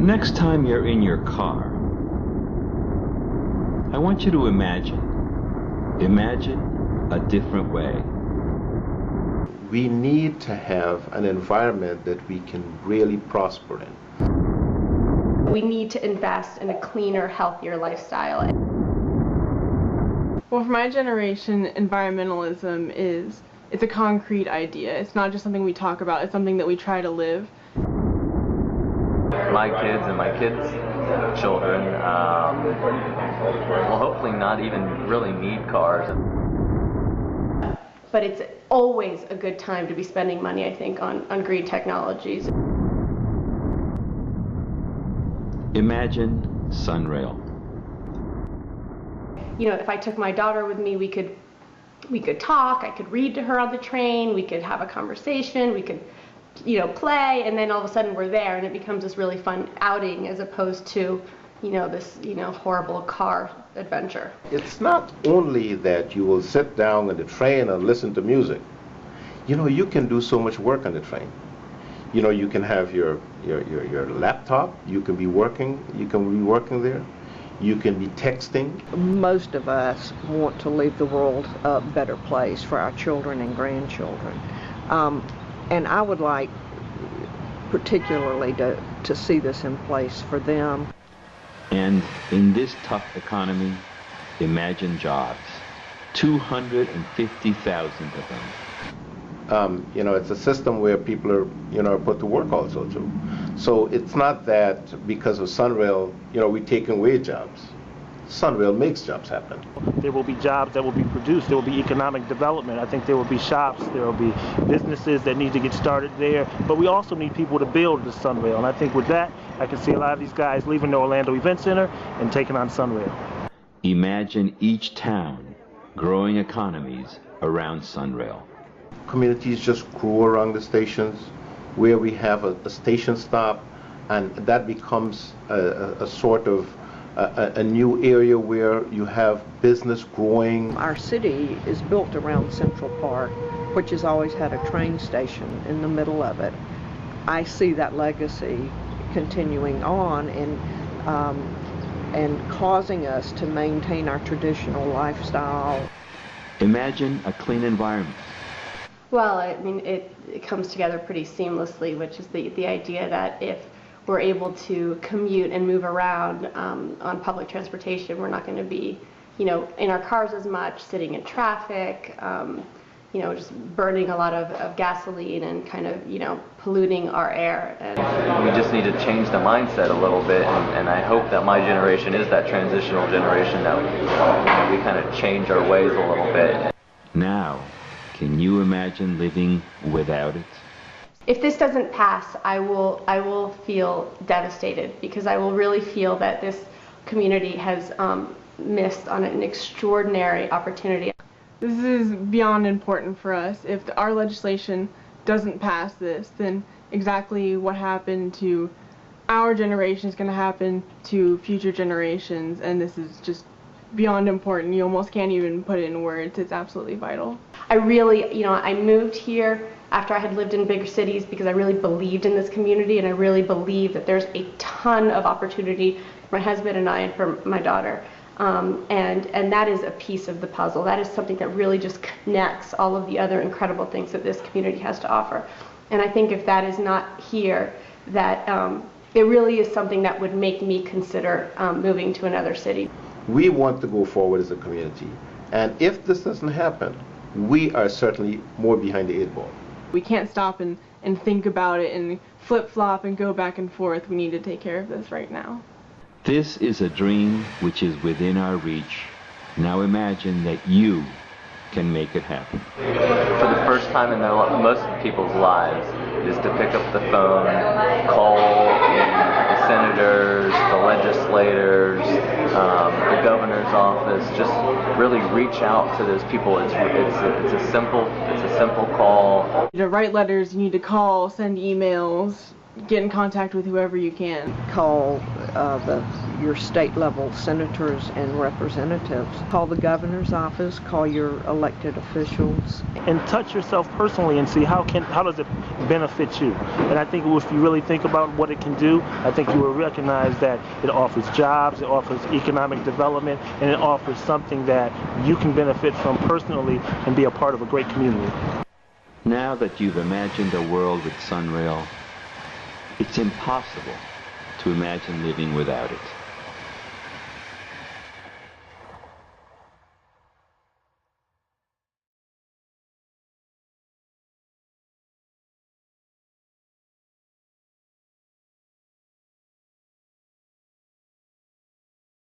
Next time you're in your car, I want you to imagine a different way. We need to have an environment that we can really prosper in. We need to invest in a cleaner, healthier lifestyle. Well, for my generation, environmentalism it's a concrete idea. It's not just something we talk about, it's something that we try to live. My kids and my kids' children will hopefully not even really need cars. But it's always a good time to be spending money, I think, on green technologies. Imagine SunRail. You know, if I took my daughter with me, we could talk, I could read to her on the train, we could have a conversation, we could, play, and then all of a sudden we're there and it becomes this really fun outing as opposed to, this, horrible car adventure. It's not only that you will sit down on the train and listen to music. You can do so much work on the train. You can have your laptop, you can be working there. You can be texting. Most of us want to leave the world a better place for our children and grandchildren. And I would like particularly to see this in place for them. And in this tough economy, imagine jobs. 250,000 of them. It's a system where people are put to work also too. So it's not that because of SunRail, we're taking away jobs. SunRail makes jobs happen. There will be jobs that will be produced. There will be economic development. I think there will be shops. There will be businesses that need to get started there. But we also need people to build the SunRail. And I think with that, I can see a lot of these guys leaving the Orlando Event Center and taking on SunRail. Imagine each town growing economies around SunRail. Communities just grow around the stations where we have a station stop, and that becomes a sort of a new area where you have business growing. Our city is built around Central Park, which has always had a train station in the middle of it. I see that legacy continuing on and causing us to maintain our traditional lifestyle. Imagine a clean environment. Well, I mean, it comes together pretty seamlessly, which is the idea that if we're able to commute and move around on public transportation, we're not going to be, in our cars as much, sitting in traffic, just burning a lot of gasoline and kind of, polluting our air. And we just need to change the mindset a little bit, and I hope that my generation is that transitional generation that we kind of change our ways a little bit. Now, can you imagine living without it? If this doesn't pass, I will feel devastated, because I will really feel that this community has missed on an extraordinary opportunity. This is beyond important for us. If our legislation doesn't pass this, then exactly what happened to our generation is going to happen to future generations, and this is just beyond important. You almost can't even put it in words. It's absolutely vital. I really, I moved here after I had lived in bigger cities because I really believed in this community, and I really believe that there's a ton of opportunity for my husband and I and for my daughter. And that is a piece of the puzzle. That is something that really just connects all of the other incredible things that this community has to offer. And I think if that is not here, that it really is something that would make me consider moving to another city. We want to go forward as a community, and if this doesn't happen, we are certainly more behind the 8 ball. We can't stop and think about it and flip-flop and go back and forth. We need to take care of this right now. This is a dream which is within our reach. Now imagine that you can make it happen. For the first time in most people's lives is to pick up the phone, call the senators, the legislators, the governor's office, just really reach out to those people. It's a simple call. To write letters, you need to call, send emails, get in contact with whoever you can. Call the your state level senators and representatives. Call the governor's office, call your elected officials. And touch yourself personally and see how does it benefit you. And I think if you really think about what it can do, I think you will recognize that it offers jobs, it offers economic development, and it offers something that you can benefit from personally and be a part of a great community. Now that you've imagined a world with SunRail, it's impossible to imagine living without it.